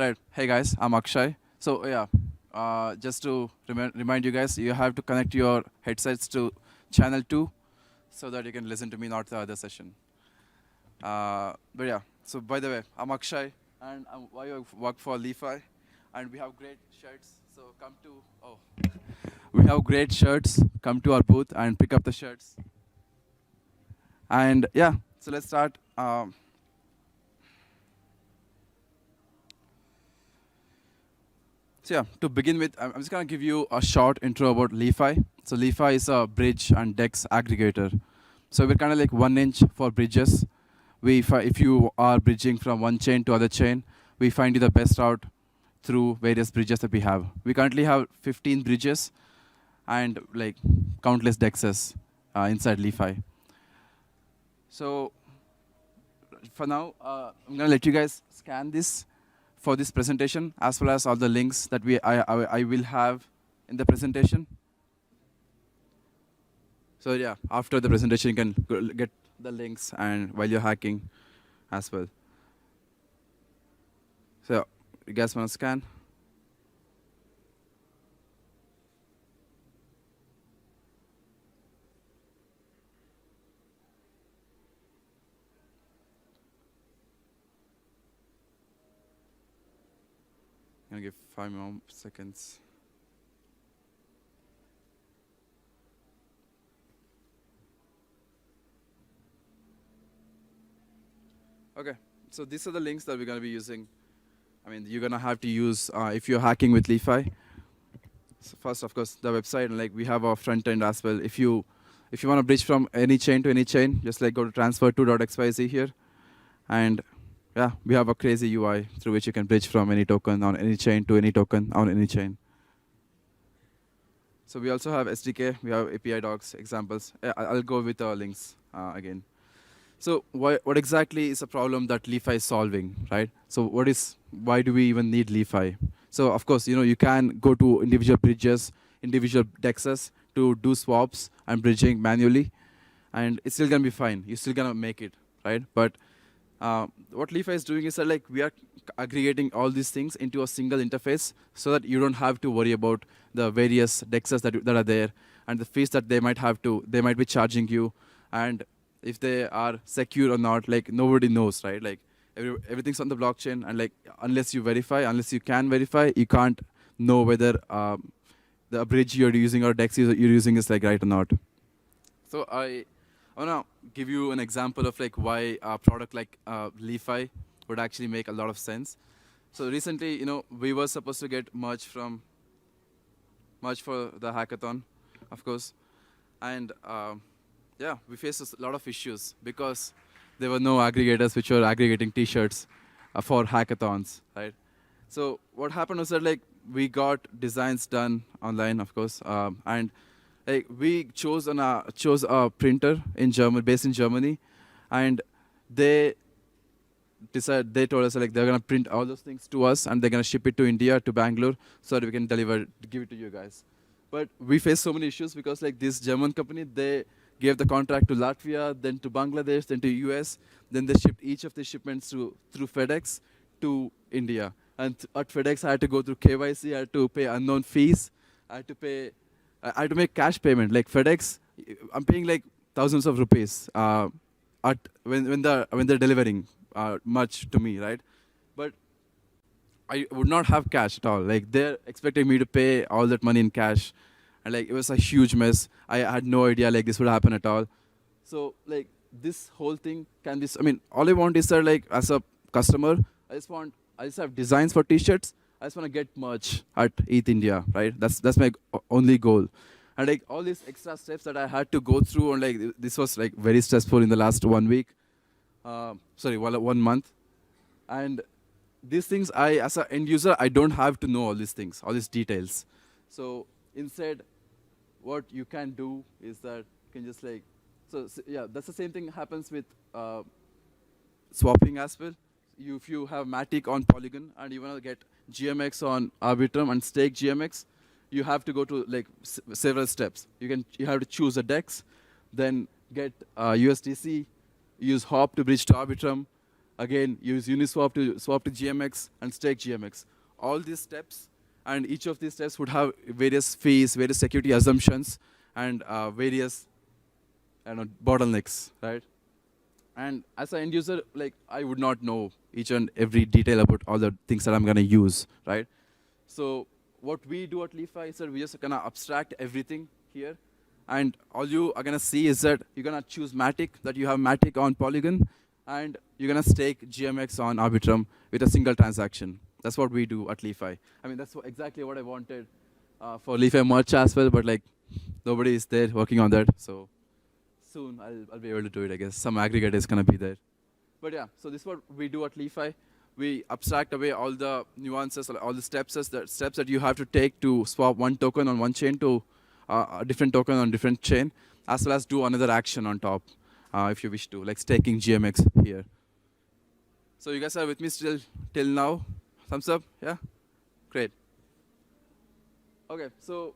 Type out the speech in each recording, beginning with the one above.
Right. Hey guys, I'm Akshay. So yeah, just to remind you guys, you have to connect your headsets to channel 2 so that you can listen to me, not the other session. But yeah, so by the way, I'm Akshay and I work for Li.Fi, and we have great shirts. So we have great shirts. Come to our booth and pick up the shirts. And yeah, so let's start. So yeah, to begin with, I'm just gonna give you a short intro about Li.Fi. So Li.Fi is a bridge and DEX aggregator. So we're kind of like 1 inch for bridges. If you are bridging from one chain to other chain, we find you the best route through various bridges that we have. We currently have 15 bridges and like countless DEXs inside Li.Fi. So for now, I'm gonna let you guys scan this for this presentation, as well as all the links that I will have in the presentation. So yeah, after the presentation, you can get the links and while you're hacking as well. So you guys want to scan? I'm gonna give 5 more seconds. Okay, so these are the links that we're going to be using. I mean, you're going to have to use if you're hacking with Li.Fi. So first, of course, the website, and like we have our front end as well. If you want to bridge from any chain to any chain, just like go to transfer2.xyz here, and yeah, we have a crazy UI through which you can bridge from any token on any chain to any token on any chain. So we also have SDK, we have API docs, examples. I'll go with the links again. So what exactly is a problem that Li.Fi is solving, right? So why do we even need Li.Fi? So of course, you can go to individual bridges, individual dexes to do swaps and bridging manually, and it's still gonna be fine. You're still gonna make it, right? But what Li.Fi is doing is that like we are aggregating all these things into a single interface so that you don't have to worry about the various dexes that are there and the fees that they might be charging you, and if they are secure or not, like nobody knows, right? Like everything's on the blockchain, and like unless you can verify, you can't know whether the bridge you're using or DEX you're using is like right or not. So I wanna give you an example of like why a product like Li.Fi would actually make a lot of sense. So recently, we were supposed to get merge for the hackathon, of course, and yeah, we faced a lot of issues because there were no aggregators which were aggregating T-shirts for hackathons, right? So what happened was that like we got designs done online, of course, and like we chose a printer based in Germany, and they told us like they're gonna print all those things to us and they're gonna ship it to India, to Bangalore, so that we can give it to you guys. But we faced so many issues because like this German company, they gave the contract to Latvia, then to Bangladesh, then to US. Then they shipped each of the shipments through FedEx to India. And at FedEx, I had to go through KYC, I had to pay unknown fees, I had to make cash payment. Like FedEx, I'm paying like thousands of rupees when they're delivering much to me, right? But I would not have cash at all. Like they're expecting me to pay all that money in cash. And like it was a huge mess. I had no idea like this would happen at all. So like this whole thing can be, all I want is that like as a customer, I just have designs for T-shirts. I just want to get merch at ETH India, right? That's my only goal. And like all these extra steps that I had to go through, and like this was like very stressful in the last 1 week. 1 month. And these things, as an end user, I don't have to know all these things, all these details. So instead, what you can do is that you can just like, yeah, that's the same thing happens with swapping as well. If you have Matic on Polygon and you want to get GMX on Arbitrum and stake GMX, you have to go to like several steps. You have to choose a DEX, then get USDC, use Hop to bridge to Arbitrum, Again, use Uniswap to swap to GMX and stake GMX. All these steps, and each of these steps would have various fees, various security assumptions, and various bottlenecks, right? And as an end user, like I would not know each and every detail about all the things that I'm gonna use, right? So what we do at Li.Fi is that we just gonna abstract everything here, and all you are gonna see is that you're gonna choose Matic, that you have Matic on Polygon, and you're gonna stake GMX on Arbitrum with a single transaction. That's what we do at Li.Fi. I mean, that's exactly what I wanted for Li.Fi merch as well, but like nobody is there working on that, so soon I'll be able to do it, I guess. Some aggregator is gonna be there. But yeah, so this is what we do at Li.Fi. We abstract away all the nuances, all the steps that you have to take to swap one token on one chain to a different token on different chain, as well as do another action on top, if you wish to, like staking GMX here. So you guys are with me still till now? Thumbs up, yeah? Great. Okay, so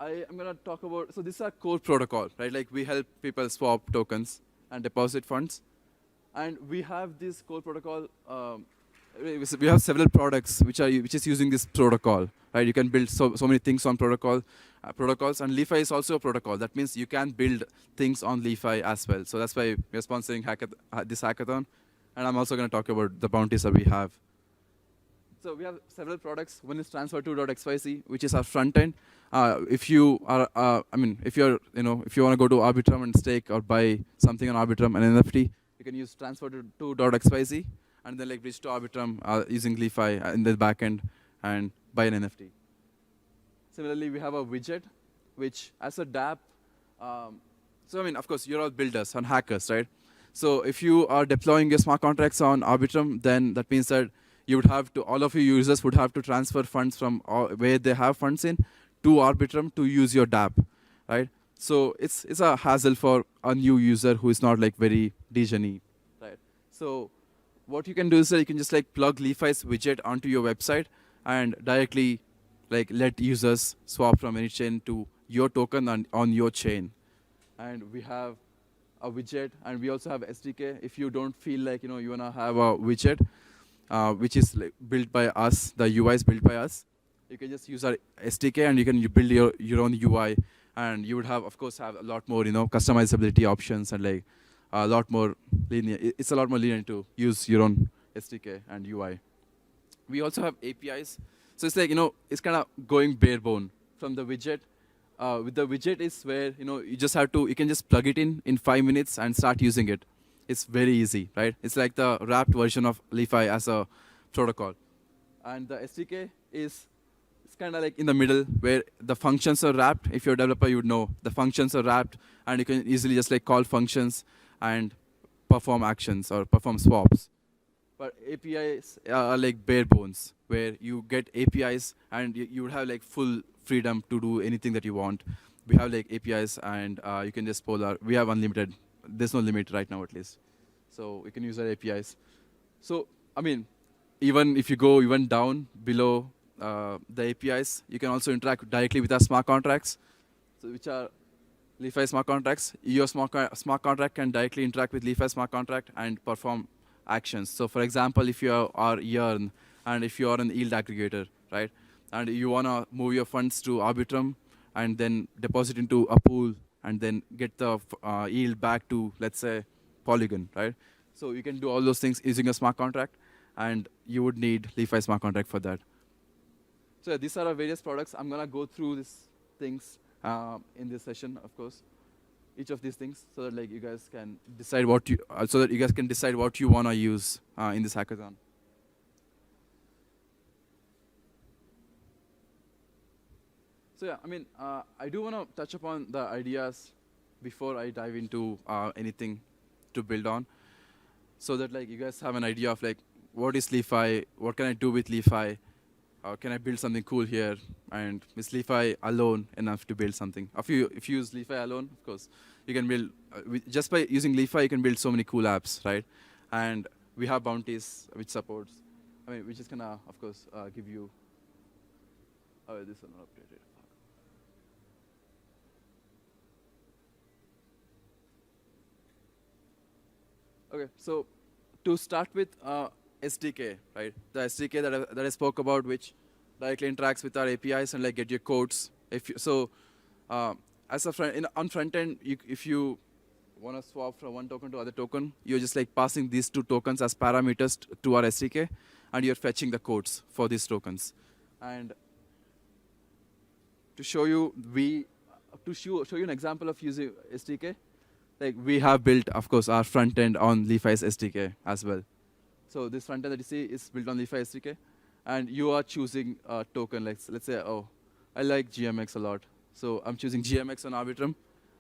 I am gonna talk about, so this is our core protocol, right? Like we help people swap tokens and deposit funds. And we have this core protocol, we have several products which is using this protocol, right? You can build so many things on protocols, and Li.Fi is also a protocol. That means you can build things on Li.Fi as well. So that's why we're sponsoring this hackathon, and I'm also going to talk about the bounties that we have. So we have several products. One is transfer2.xyz, which is our front end. If you are, if you want to go to Arbitrum and stake or buy something on Arbitrum, an NFT, you can use transfer2.xyz and then like bridge to Arbitrum using Li.Fi in the backend and buy an NFT. Similarly, we have a widget, which as a dApp, so I mean, of course, you're all builders and hackers, right? So if you are deploying your smart contracts on Arbitrum, then that means that you would have to, all of your users would have to transfer funds from where they have funds in to Arbitrum to use your dApp, right? So it's a hassle for a new user who is not like very degen-y, right? So what you can do is that you can just like plug Li.Fi's widget onto your website and directly like let users swap from any chain to your token on your chain. And we have a widget, and we also have SDK. If you don't feel like you wanna have a widget, which is like built by us, the UI is built by us, you can just use our SDK and you can build your own UI, and you would have, of course, have a lot more customizability options and like a lot more linear. It's a lot more linear to use your own SDK and UI. We also have APIs, so it's like it's kind of going bare bone from the widget. With the widget is where you can just plug it in 5 minutes and start using it. It's very easy, right? It's like the wrapped version of Li.Fi as a protocol. And the SDK it's kind of like in the middle where the functions are wrapped. If you're a developer, you would know the functions are wrapped, and you can easily just like call functions and perform actions or perform swaps. But APIs are like bare bones, where you get APIs and you would have like full freedom to do anything that you want. We have like APIs, and you can just we have unlimited. There's no limit right now, at least. So we can use our APIs. So, I mean, even if you go even down below the APIs, you can also interact directly with our smart contracts, so which are Li.Fi smart contracts. Your smart contract can directly interact with Li.Fi smart contract and perform actions. So for example, if you are Yearn, and if you are an yield aggregator, right, and you want to move your funds to Arbitrum and then deposit into a pool and then get the yield back to, let's say, Polygon, right? So you can do all those things using a smart contract, and you would need Li.Fi smart contract for that. So these are our various products. I'm going to go through these things in this session, of course, each of these things, so that like you guys can decide what you want to use in this hackathon. So yeah, I mean, I do want to touch upon the ideas before I dive into anything to build on, so that like you guys have an idea of like what is Li.Fi, what can I do with Li.Fi, can I build something cool here, and is Li.Fi alone enough to build something? If you use Li.Fi alone, of course, you can build, just by using Li.Fi, you can build so many cool apps, right? And we have bounties which supports, which is gonna, of course, give you, this is not updated. Okay, so to start with SDK, right? The SDK that I spoke about, which directly interacts with our APIs and like get your codes. If you, so, as a on front end, if you want to swap from one token to other token, you're just like passing these two tokens as parameters to our SDK, and you're fetching the codes for these tokens. And to show you, show you an example of using SDK, like we have built, of course, our front end on Li.Fi's SDK as well. So this front end that you see is built on Li.Fi SDK, and you are choosing a token. Like let's say, oh, I like GMX a lot, so I'm choosing GMX on Arbitrum,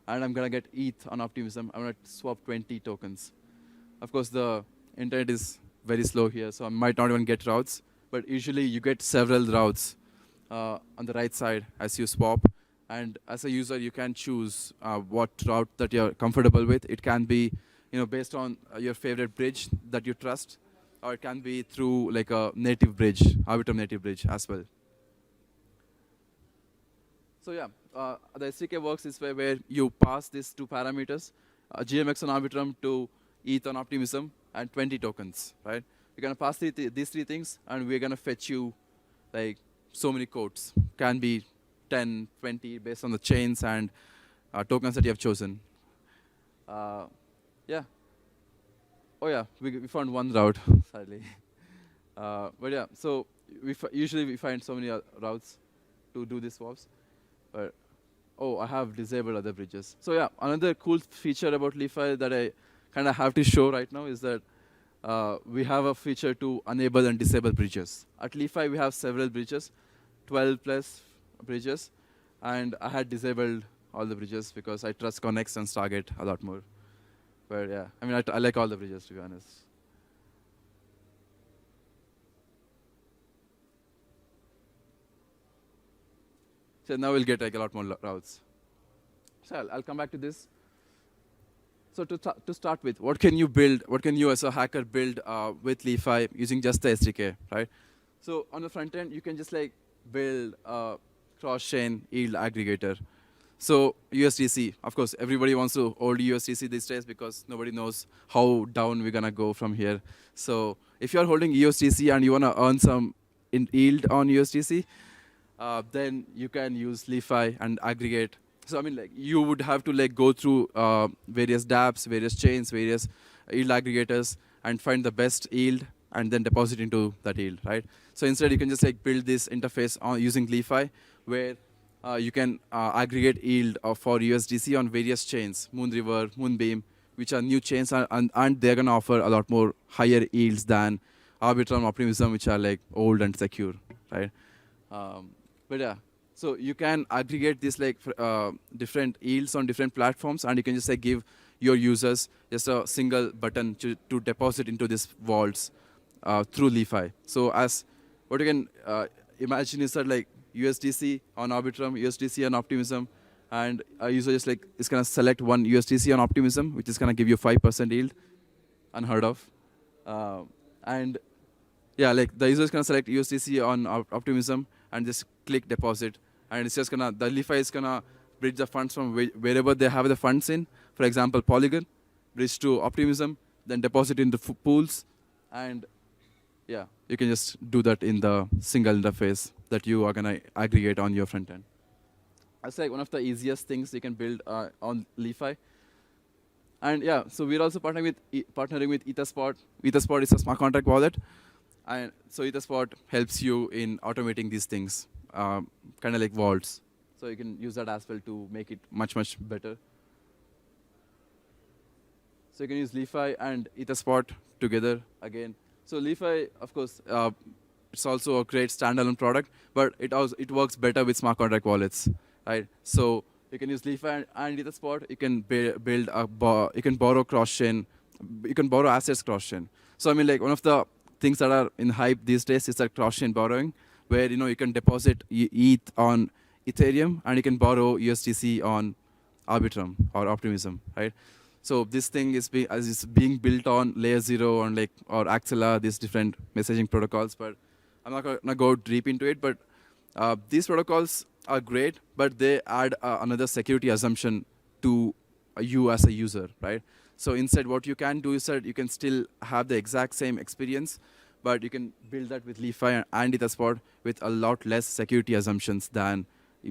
and I'm gonna get ETH on Optimism. I'm gonna swap 20 tokens. Of course, the internet is very slow here, so I might not even get routes. But usually, you get several routes on the right side as you swap. And as a user, you can choose what route that you're comfortable with. It can be, based on your favorite bridge that you trust, or it can be through like a native bridge, Arbitrum native bridge as well. So yeah, the SDK works this way, where you pass these two parameters, GMX on Arbitrum to ETH on Optimism, and 20 tokens, right? You're gonna pass these three things, and we're gonna fetch you like so many codes. Can be 10, 20, based on the chains and tokens that you have chosen. Yeah. Oh yeah, we found one route, sadly. But yeah, so usually we find so many routes to do these swaps. But oh, I have disabled other bridges. So yeah, another cool feature about Li.Fi that I kind of have to show right now is that we have a feature to enable and disable bridges. At Li.Fi, we have several bridges, 12 plus bridges, and I had disabled all the bridges because I trust Connex and Stargate a lot more. But yeah, I mean, I like all the bridges, to be honest. So now we'll get like a lot more routes. So I'll come back to this. So to start with, what can you build? What can you as a hacker build with Li.Fi using just the SDK, right? So on the front end, you can just like build a cross-chain yield aggregator. So USDC, of course, everybody wants to hold USDC these days because nobody knows how down we're gonna go from here. So if you're holding USDC and you wanna earn some yield on USDC, then you can use Li.Fi and aggregate. So I mean, like you would have to like go through various dApps, various chains, various yield aggregators, and find the best yield and then deposit into that yield, right? So instead, you can just like build this interface using Li.Fi, where you can aggregate yield for USDC on various chains, Moonriver, Moonbeam, which are new chains, and they're gonna offer a lot more higher yields than Arbitrum, Optimism, which are like old and secure, right? But yeah, so you can aggregate these like different yields on different platforms, and you can just like give your users just a single button to deposit into these vaults through Li.Fi. So as what you can imagine is that like USDC on Arbitrum, USDC on Optimism, and a user just like is gonna select one USDC on Optimism, which is gonna give you 5% yield, unheard of, and yeah, like the user is gonna select USDC on Optimism and just click deposit, and it's just gonna, the Li.Fi is gonna bridge the funds from wherever they have the funds in. For example, Polygon, bridge to Optimism, then deposit in the pools, and yeah, you can just do that in the single interface that you are gonna aggregate on your front end. That's like one of the easiest things you can build on Li.Fi. And yeah, so we're also partnering with Etherspot. Etherspot is a smart contract wallet, and so Etherspot helps you in automating these things, kind of like vaults. So you can use that as well to make it much, much better. So you can use Li.Fi and Etherspot together again. So Li.Fi, of course, it's also a great standalone product, but it works better with smart contract wallets, right? So you can use Li.Fi and Etherspot. You can build you can borrow cross-chain, you can borrow assets cross-chain. So I mean, like one of the things that are in hype these days is that cross-chain borrowing, where you can deposit ETH on Ethereum and you can borrow USDC on Arbitrum or Optimism, right? So this thing is being built on Layer 0 and or Axela, these different messaging protocols. But I'm not gonna go deep into it. But these protocols are great, but they add another security assumption to you as a user, right? So instead, what you can do is that you can still have the exact same experience, but you can build that with Li.Fi and Etherspot with a lot less security assumptions than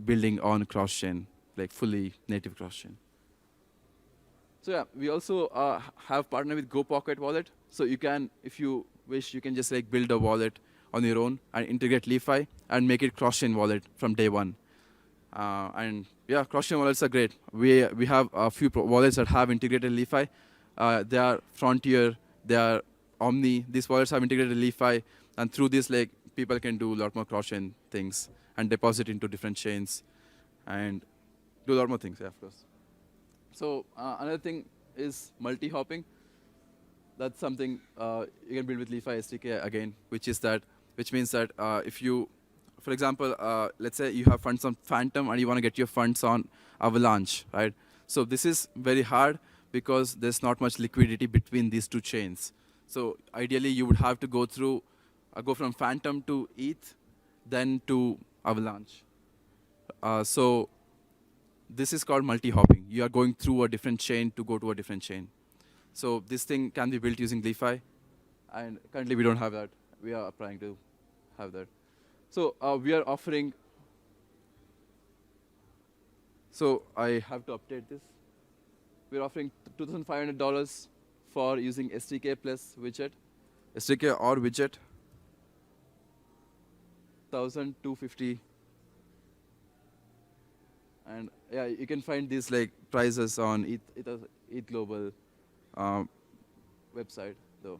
building on cross-chain, like fully native cross-chain. So yeah, we also have partnered with GoPocket Wallet. So you can, if you wish, you can just like build a wallet on your own and integrate Li.Fi and make it cross-chain wallet from day one. And yeah, cross-chain wallets are great. We have a few wallets that have integrated Li.Fi. They are Frontier, they are Omni. These wallets have integrated Li.Fi, and through this, like people can do a lot more cross-chain things and deposit into different chains and do a lot more things. Yeah, of course. So another thing is multi-hopping. That's something you can build with Li.Fi SDK again, which means that if you, for example, let's say you have funds on Phantom and you want to get your funds on Avalanche, right? So this is very hard because there's not much liquidity between these two chains. So ideally, you would have to go from Phantom to ETH, then to Avalanche. So this is called multi-hopping. You are going through a different chain to go to a different chain. So this thing can be built using Li.Fi, and currently we don't have that. We are trying to have that. So we are offering. So I have to update this. We're offering $2,500 for using SDK plus widget, SDK or widget. 1,250. And yeah, you can find these like prices on ETH Global website though.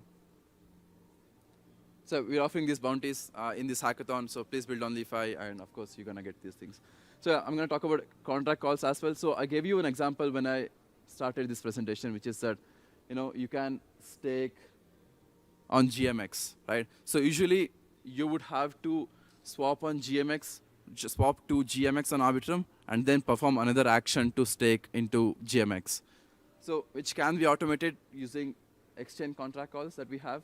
So we're offering these bounties in this hackathon. So please build on Li.Fi, and of course you're gonna get these things. So yeah, I'm gonna talk about contract calls as well. So I gave you an example when I started this presentation, which is that you can stake on GMX, right? So usually you would have to swap on GMX, swap to GMX on Arbitrum, and then perform another action to stake into GMX. So which can be automated using exchange contract calls that we have,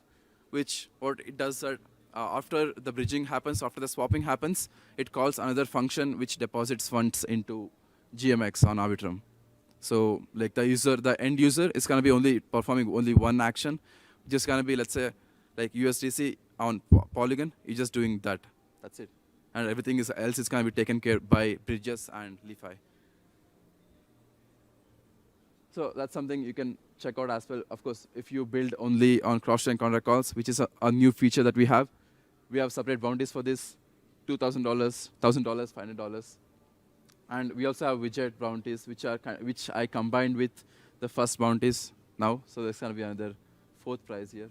which what it does that after the bridging happens, after the swapping happens, it calls another function which deposits funds into GMX on Arbitrum. So like the end user is going to be performing only one action, just going to be, let's say, like USDC on Polygon. You're just doing that. That's it. And everything else is going to be taken care by bridges and Li.Fi. So that's something you can check out as well. Of course, if you build only on cross-chain contract calls, which is a new feature that we have separate bounties for this, $2,000, $1,000, $500. And we also have widget bounties, which I combined with the first bounties now. So there's going to be another fourth prize here.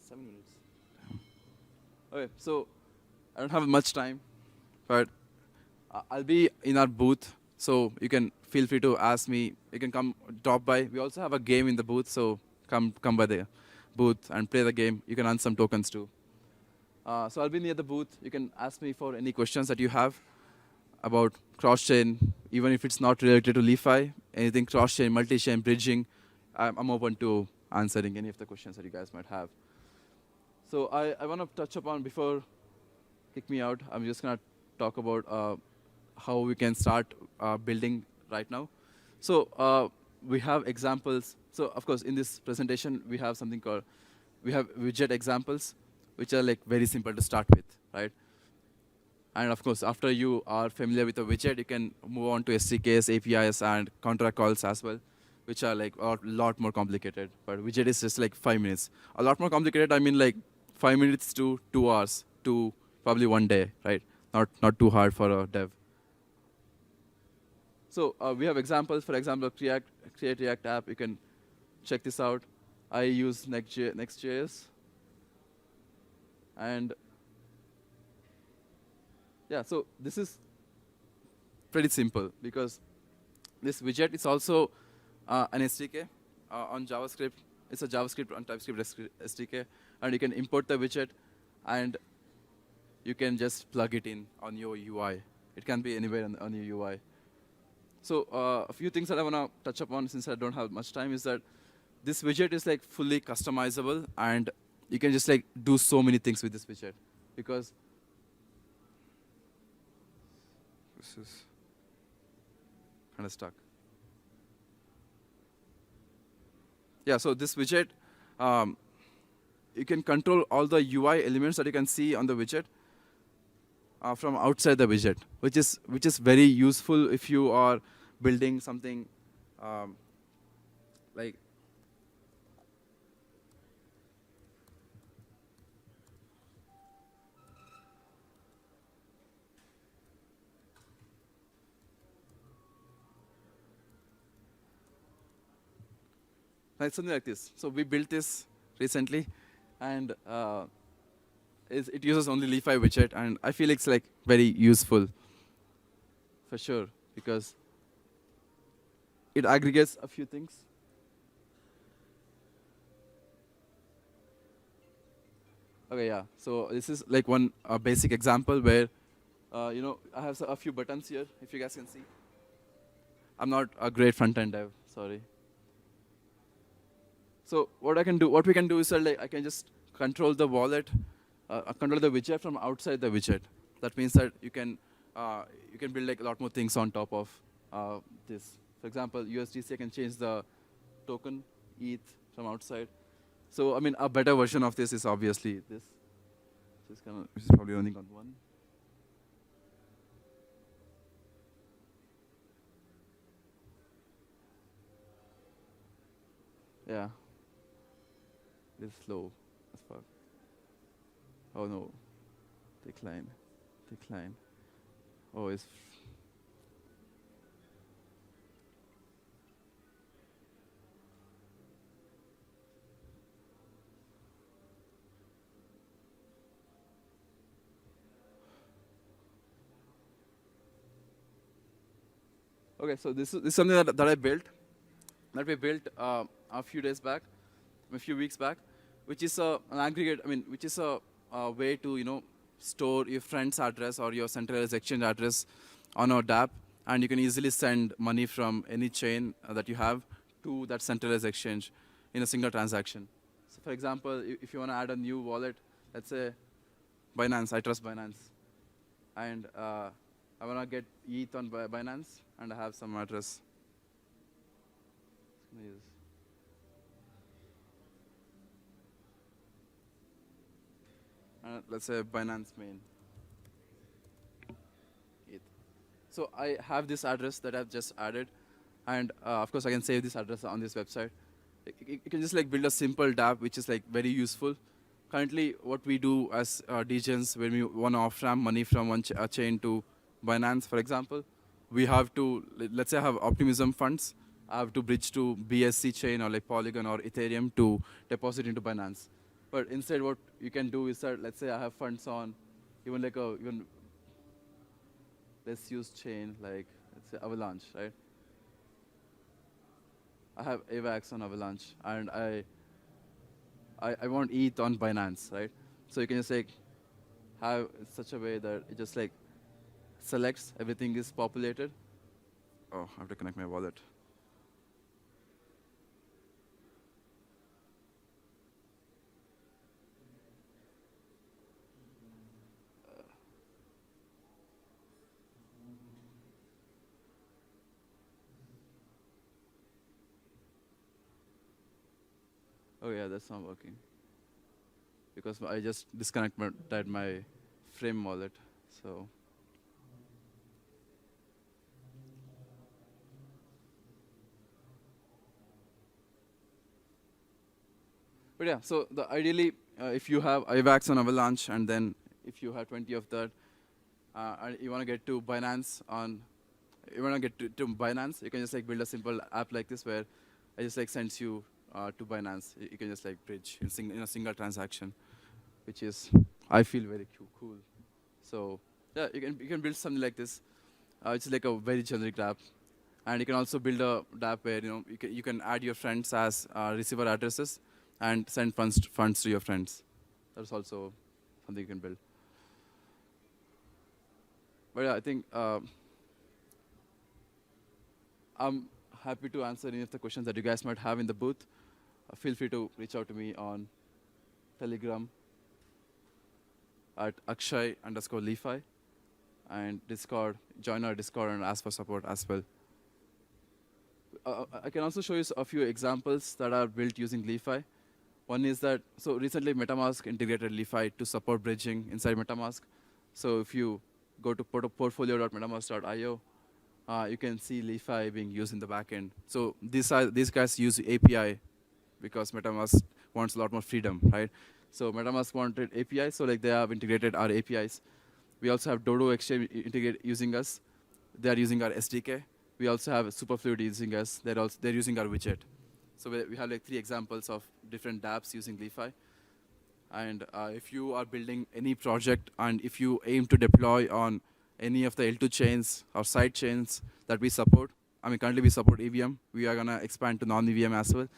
7 minutes. Okay, so I don't have much time, but I'll be in our booth, so you can feel free to ask me. You can come drop by. We also have a game in the booth, so come by the booth and play the game. You can earn some tokens too. So I'll be near the booth. You can ask me for any questions that you have about cross-chain, even if it's not related to Li.Fi, anything cross-chain, multi-chain, bridging. I'm open to answering any of the questions that you guys might have. So I want to touch upon, before kick me out, I'm just going to talk about how we can start building right now. So we have examples. So of course, in this presentation, we have something called, we have widget examples, which are like very simple to start with, right? And of course, after you are familiar with a widget, you can move on to SDKs, APIs, and contract calls as well, which are like a lot more complicated. But widget is just like 5 minutes. A lot more complicated, I mean like 5 minutes to 2 hours to probably 1 day, right? Not too hard for a dev. So we have examples. For example, create React app. You can check this out. I use Next.js. And yeah, so this is pretty simple because this widget is also an SDK on JavaScript. It's a JavaScript and TypeScript SDK. And you can import the widget, and you can just plug it in on your UI. It can be anywhere on your UI. So a few things that I want to touch upon, since I don't have much time, is that this widget is like fully customizable, and you can just like do so many things with this widget. Because this is kind of stuck. Yeah, so this widget, um, you can control all the UI elements that you can see on the widget from outside the widget, which is very useful if you are building something um, like something like this. So we built this recently, and it uses only Li.Fi widget, and I feel it's like very useful for sure because it aggregates a few things. Okay, yeah. So this is like one basic example where I have a few buttons here, if you guys can see. I'm not a great front-end dev, sorry. So what we can do is like I can just control the wallet, control the widget from outside the widget. That means that you can build like a lot more things on top of this. For example, USDC, I can change the token ETH from outside. So I mean, a better version of this is obviously this, which is probably running on one. Yeah, it's slow as fuck. Oh no, decline, decline. Oh, it's okay. So this is something that I built, that we built a few days back, a few weeks back, which is an aggregate. I mean, which is a way to store your friend's address or your centralized exchange address on a dApp, and you can easily send money from any chain that you have to that centralized exchange in a single transaction. So, for example, if you want to add a new wallet, let's say Binance, I trust Binance, and I want to get ETH on Binance, and I have some address. Let's say Binance main. ETH. So I have this address that I've just added, and of course I can save this address on this website. You can just like build a simple dApp, which is like very useful. Currently, what we do as DGens, when we want to off-ramp money from one chain to Binance, for example, we have to, let's say I have optimism funds, I have to bridge to BSC chain or like Polygon or Ethereum to deposit into Binance. But instead, what you can do is that, let's say I have funds on even like even let's use chain like, let's say Avalanche, right? I have AVAX on Avalanche, and I want ETH on Binance, right? So you can just like have such a way that it just like selects, everything is populated. Oh, I have to connect my wallet. Oh yeah, that's not working. Because I just disconnected my frame wallet, so. But yeah, so ideally, if you have IVAX on Avalanche, and then if you have 20 of that, and you want to get to Binance to Binance, you can just like build a simple app like this where it just like sends you to Binance. You can just like bridge in a single transaction, which is, I feel, very cool. So yeah, you can build something like this. It's like a very generic app. And you can also build a dApp where you can add your friends as receiver addresses and send funds to your friends. That's also something you can build. But yeah, I think I'm happy to answer any of the questions that you guys might have in the booth. Feel free to reach out to me on Telegram at Akshay_Li.Fi, and Discord. Join our Discord and ask for support as well. I can also show you a few examples that are built using Li.Fi. One is that, so recently MetaMask integrated Li.Fi to support bridging inside MetaMask. So if you go to portfolio.metamask.io, you can see Li.Fi being used in the backend. So these guys use API because MetaMask wants a lot more freedom, right? So MetaMask wanted API, so like they have integrated our APIs. We also have Dodo Exchange integrate using us. They are using our SDK. We also have Superfluid using us. They're using our widget. So we have like 3 examples of different dApps using Li.Fi. And if you are building any project and if you aim to deploy on any of the L2 chains or side chains that we support, I mean currently we support EVM. We are gonna expand to non-EVM as well.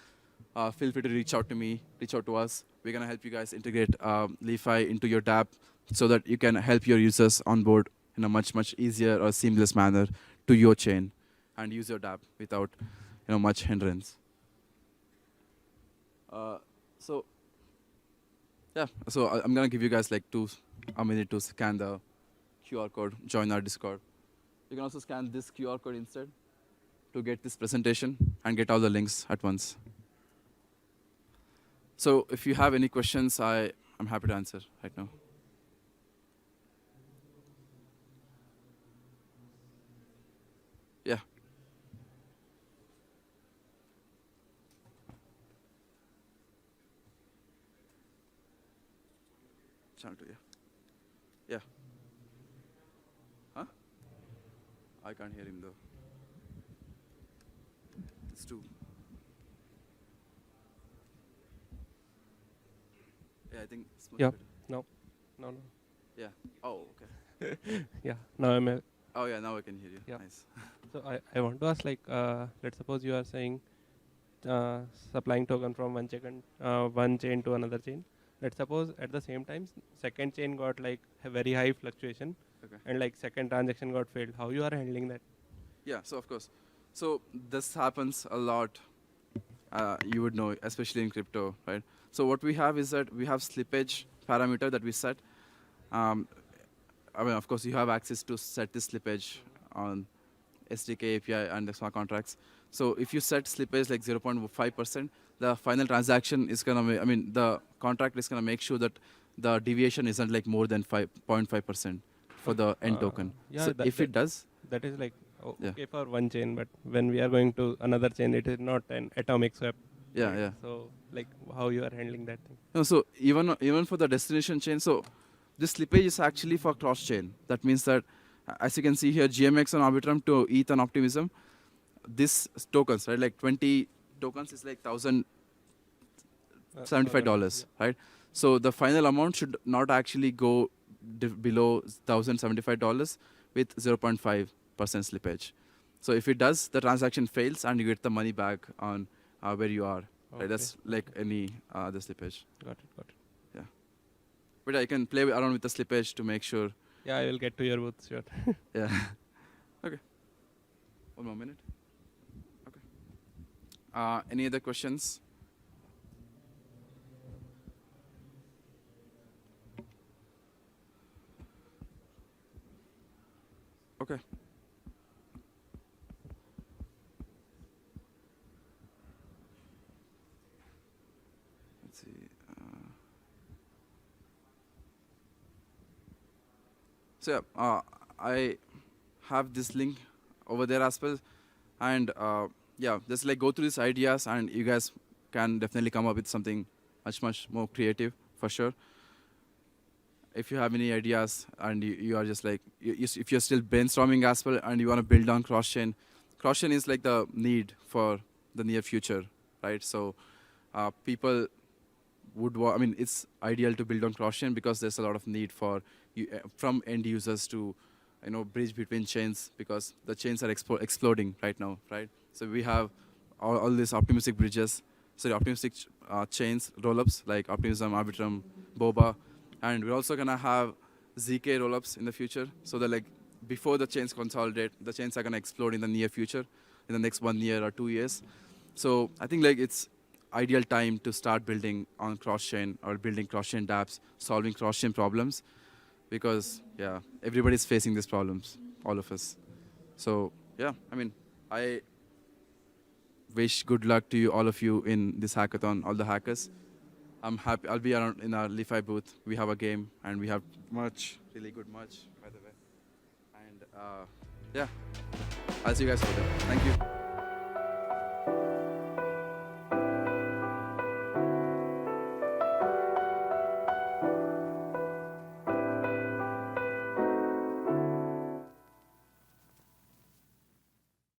Feel free to reach out to me, reach out to us. We're gonna help you guys integrate Li.Fi into your dApp so that you can help your users onboard in a much, much easier or seamless manner to your chain and use your dApp without much hindrance. So yeah, so I'm gonna give you guys like a minute to scan the QR code, join our Discord. You can also scan this QR code instead to get this presentation and get all the links at once. So if you have any questions, I'm happy to answer right now. Yeah. Channel 2, yeah. Yeah. Huh? I can't hear him though. It's 2. Yeah, I think it's much Yeah. better. No. Yeah. Oh, okay. Yeah. Now I'm. Oh yeah, now I can hear you. Yeah. Nice. So I want to ask, like, let's suppose you are saying supplying token from one chain to another chain. Let's suppose at the same time second chain got like a very high fluctuation, Okay. and like second transaction got failed. How you are handling that? Yeah, so of course. So this happens a lot. You would know, especially in crypto, right? So what we have is that we have slippage parameter that we set. I mean, of course, you have access to set this slippage on SDK API and the smart contracts. So if you set slippage like 0.5%, the final transaction is gonna, the contract is gonna make sure that the deviation isn't like more than 5.5% for the end token. Yeah, So if it does, that is like yeah. okay for one chain, but when we are going to another chain, it is not an atomic swap. Yeah, right? yeah. So like how you are handling that thing? No, so even for the destination chain, so this slippage is actually for cross chain. That means that, as you can see here, GMX and Arbitrum to ETH and Optimism, this tokens, right? Like 20 tokens is like $1,075, right? So the final amount should not actually go below $1,075 with 0.5% slippage. So if it does, the transaction fails and you get the money back on where you are. Right? That's like any other slippage. Got it. Yeah. But I can play around with the slippage to make sure. Yeah, I will get to your booth, sure. Yeah. Okay. 1 more minute. Okay. Any other questions? Okay. Let's see. So I have this link over there as well, and yeah, just like go through these ideas, and you guys can definitely come up with something much more creative for sure. If you have any ideas and you are just like, if you're still brainstorming as well and you want to build on cross-chain is like the need for the near future, right? So people would, it's ideal to build on cross-chain because there's a lot of need for from end users to, bridge between chains because the chains are exploding right now, right? So we have all these optimistic bridges, optimistic chains, rollups like Optimism, Arbitrum, Boba, and we're also gonna have ZK rollups in the future. So that like before the chains consolidate, the chains are gonna explode in the near future, in the next 1 year or 2 years. So I think like it's ideal time to start building on cross-chain or building cross-chain dApps, solving cross-chain problems, because yeah, everybody's facing these problems, all of us. So yeah, wish good luck to you, all of you, in this hackathon, all the hackers. I'm happy. I'll be around in our Li.Fi booth. We have a game and we have merch, really good merch, by the way. And yeah, I'll see you guys over there. Thank you.